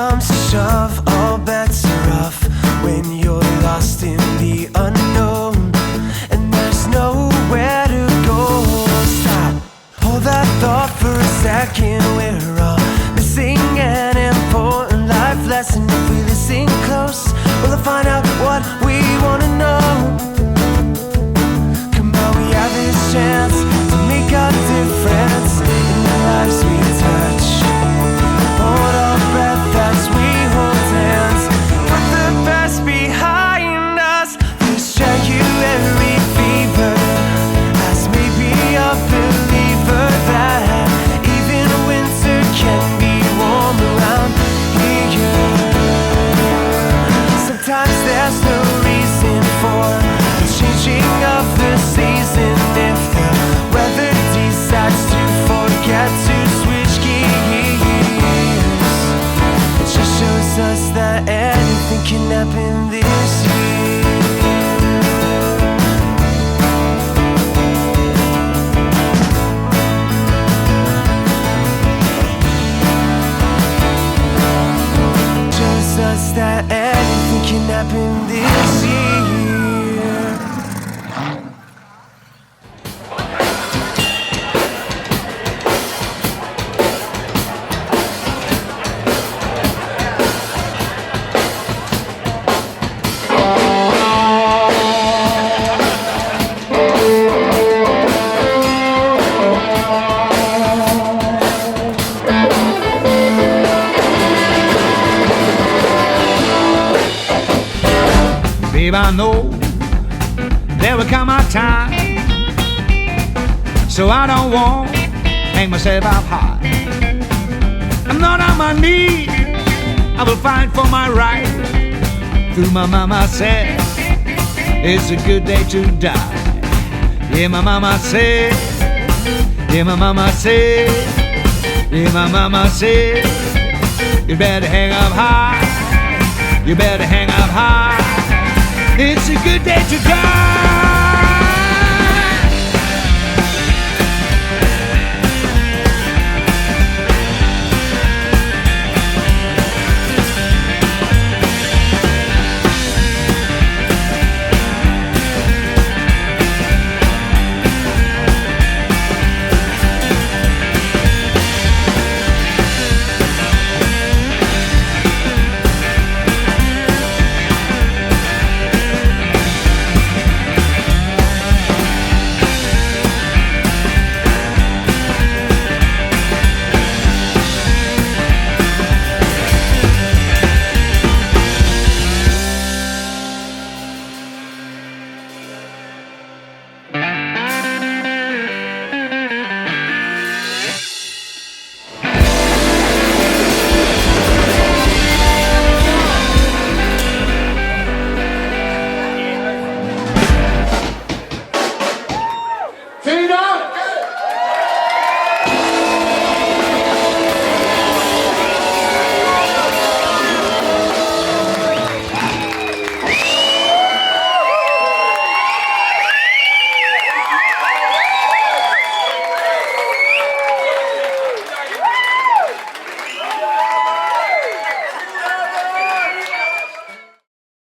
comes to shove, all bets are off when you're lost in the unknown and there's nowhere to go. Stop, hold that thought for a second. We're all missing an important life lesson. If we listen close, we'll find out what we want to know. Come on, we have this chance to make a difference in the lives we touch. Hold our breath as we hold hands. Put the past behind us. This January fever has made me a believer that even winter can be warm around here. Sometimes there's no reason for the changing of the season. If the weather decides to forget to switch gears, it just shows us that anything can happen this year. Shows us that anything can happen this year. Babe, I know there will come a time, so I don't want to hang myself up high. I'm not on my knees, I will fight for my right. Through my mama said it's a good day to die. Yeah, my mama said, yeah, my mama said, yeah, my mama said, you better hang up high, you better hang up high. It's a good day to die.